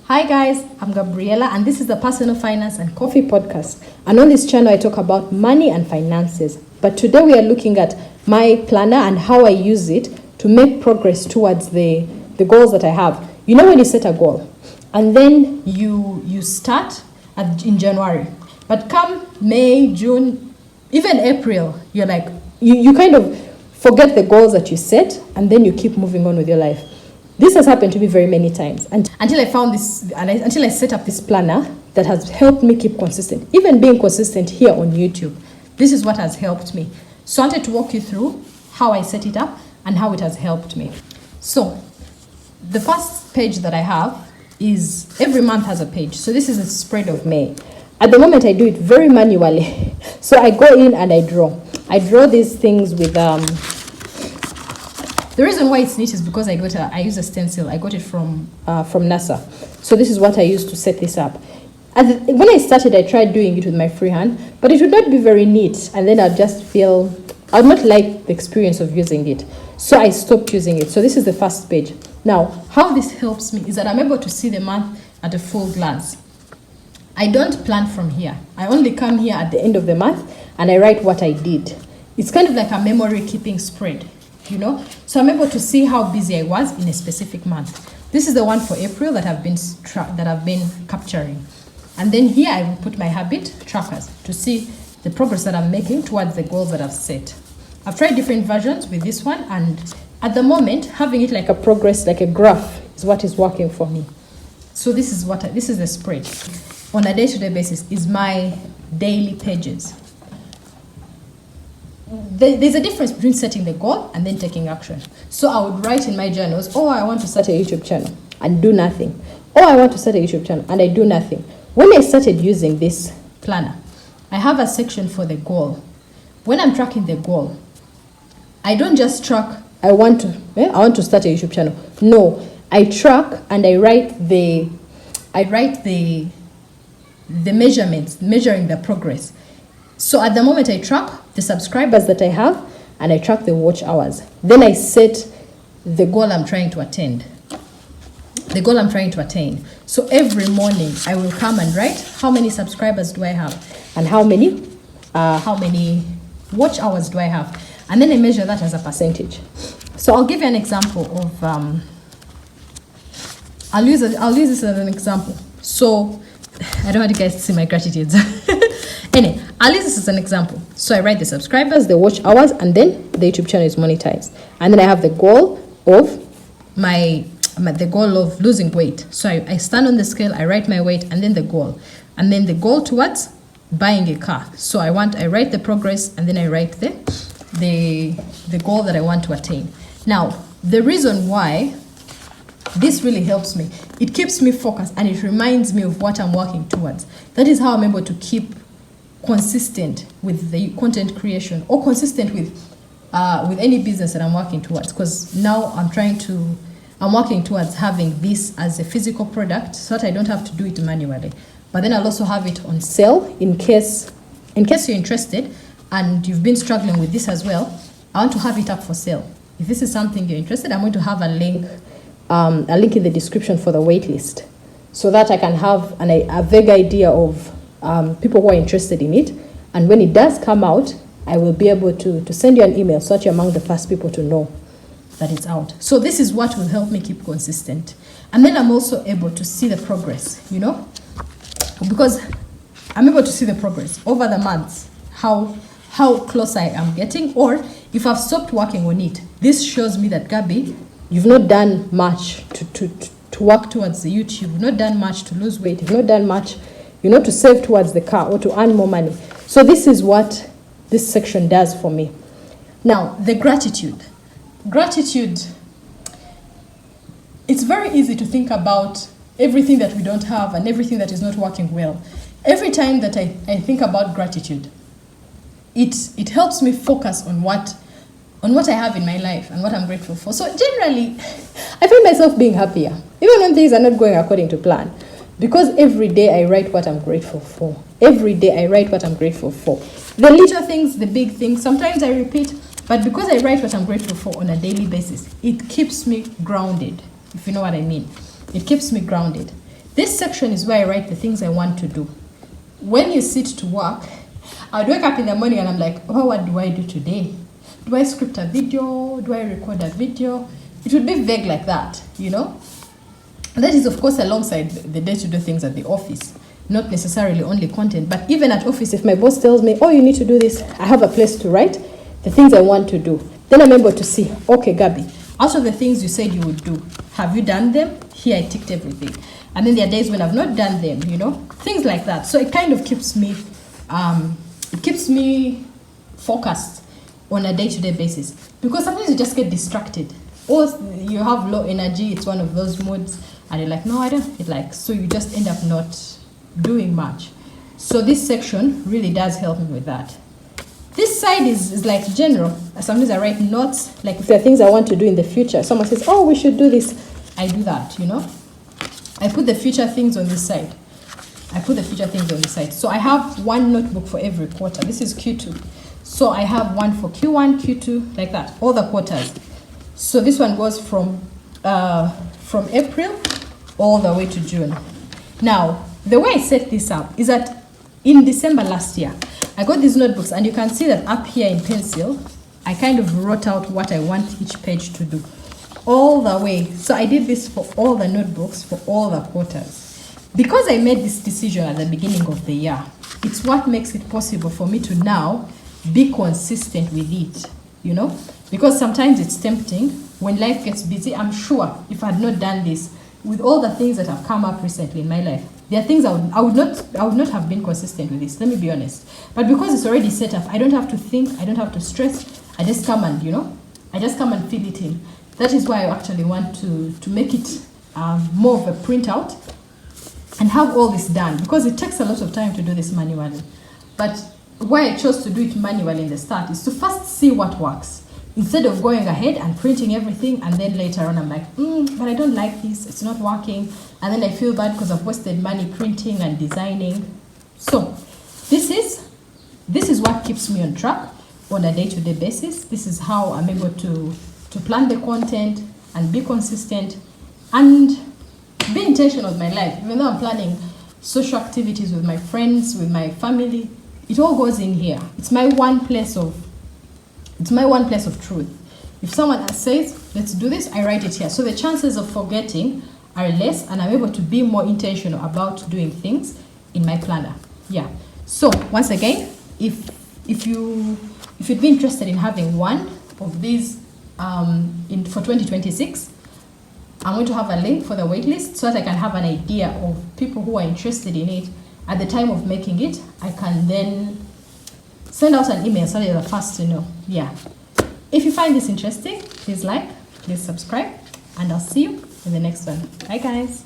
Hi guys, I'm Gabriela and this is the Personal Finance and Coffee Podcast. And on this channel I talk about money and finances. But today we are looking at my planner and how I use it to make progress towards the goals that I have. You know when you set a goal and then you start in January. But come May, June, even April, you're like, you kind of forget the goals that you set and then you keep moving on with your life. This has happened to me very many times, and until I found this, until I set up this planner that has helped me keep consistent. Even being consistent here on YouTube, this is what has helped me. So I wanted to walk you through how I set it up and how it has helped me. So the first page that I have is every month has a page. So this is a spread of May. At the moment, I do it very manually. So I go in and I draw. I draw these things with the reason why it's neat is because I use a stencil. I got it from NASA. So this is what I used to set this up. When I started, I tried doing it with my free hand, but it would not be very neat. And then I'd not like the experience of using it. So I stopped using it. So this is the first page. Now, how this helps me is that I'm able to see the month at a full glance. I don't plan from here. I only come here at the end of the month and I write what I did. It's kind of like a memory keeping spread. So I'm able to see how busy I was in a specific month. This is the one for April that I've been capturing. And then here I will put my habit trackers to see the progress that I'm making towards the goals that I've set. I've tried different versions with this one, and at the moment, having it like a progress, like a graph, is what is working for me. So this is the spread. On a day-to-day basis is my daily pages. There's a difference between setting the goal and then taking action. So I would write in my journals, I want to start a YouTube channel and do nothing. I want to start a YouTube channel and I do nothing. When I started using this planner, I have a section for the goal. When I'm tracking the goal, I don't just track, I want to start a YouTube channel. No, I track and I write the measurements, measuring the progress. So at the moment I track the subscribers that I have and I track the watch hours. Then I set the goal I'm trying to attain. So every morning I will come and write how many subscribers do I have and how many watch hours do I have. And then I measure that as a percentage. So I'll give you an example of, I'll use this as an example. So I don't want you guys to see my gratitudes. Anyway, I'll use this as an example. So I write the subscribers, the watch hours, and then the YouTube channel is monetized. And then I have the goal of the goal of losing weight. So I stand on the scale, I write my weight, and then the goal. And then the goal towards buying a car. So I write the progress, and then I write the goal that I want to attain. Now, the reason why this really helps me, it keeps me focused and it reminds me of what I'm working towards. That is how I'm able to keep consistent with the content creation or consistent with any business that I'm working towards, because now I'm working towards having this as a physical product so that I don't have to do it manually. But then I'll also have it on sale in case you're interested and you've been struggling with this as well. I want to have it up for sale. If this is something you're interested, I'm going to have a link in the description for the wait list so that I can have a vague idea of people who are interested in it. And when it does come out, I will be able to send you an email so that you're among the first people to know that it's out. So this is what will help me keep consistent. And then I'm also able to see the progress, because I'm able to see the progress over the months, how close I am getting, or if I've stopped working on it. This shows me that, Gabby, you've not done much to work towards the YouTube. You've not done much to lose weight. You've not done much, to save towards the car or to earn more money. So this is what this section does for me. Now, the gratitude. Gratitude, it's very easy to think about everything that we don't have and everything that is not working well. Every time that I think about gratitude, it helps me focus on what I have in my life and what I'm grateful for. So generally, I find myself being happier, even when things are not going according to plan. Because every day I write what I'm grateful for. Every day I write what I'm grateful for. The little things, the big things, sometimes I repeat, but because I write what I'm grateful for on a daily basis, it keeps me grounded, if you know what I mean. It keeps me grounded. This section is where I write the things I want to do. When you sit to work, I would wake up in the morning and I'm like, oh, what do I do today? Do I script a video? Do I record a video? It would be vague like that, you know? And that is, of course, alongside the day-to-day things at the office, not necessarily only content. But even at office, if my boss tells me, oh, you need to do this, I have a place to write the things I want to do. Then I'm able to see, okay, Gabby, out of the things you said you would do, have you done them? Here, I ticked everything. And then there are days when I've not done them, you know, things like that. So it kind of keeps me focused on a day-to-day basis, because sometimes you just get distracted, or you have low energy. It's one of those moods, and you're like, no, I don't feel like, so you just end up not doing much. So this section really does help me with that. This side is like general. Sometimes I write notes, like if there are things I want to do in the future. Someone says, oh, we should do this, I do that, you know. I put the future things on this side. So I have one notebook for every quarter. This is Q2. So I have one for Q1, Q2, like that, all the quarters. So this one goes from April all the way to June. Now, the way I set this up is that in December last year, I got these notebooks, and you can see that up here in pencil, I kind of wrote out what I want each page to do all the way. So I did this for all the notebooks for all the quarters. Because I made this decision at the beginning of the year, it's what makes it possible for me to now be consistent with it, you know? Because sometimes it's tempting when life gets busy. I'm sure if I had not done this, with all the things that have come up recently in my life, there are things I would not have been consistent with this, let me be honest. But because it's already set up, I don't have to think, I don't have to stress, I just come and, you know, I just come and fill it in. That is why I actually want to make it more of a printout and have all this done, because it takes a lot of time to do this manually. But why I chose to do it manually in the start is to first see what works, instead of going ahead and printing everything, and then later on I'm like, but I don't like this, it's not working, and then I feel bad because I've wasted money printing and designing. So this is what keeps me on track on a day-to-day basis. This is how I'm able to plan the content and be consistent and be intentional with my life. Even though I'm planning social activities with my friends, with my family, it all goes in here. It's my one place of truth. If someone says, let's do this, I write it here. So the chances of forgetting are less, and I'm able to be more intentional about doing things in my planner. Yeah. So once again, if you'd be interested in having one of these for 2026, I'm going to have a link for the waitlist so that I can have an idea of people who are interested in it. At the time of making it, I can then send out an email so that you're the first to know. Yeah. If you find this interesting, please like, please subscribe, and I'll see you in the next one. Bye, guys.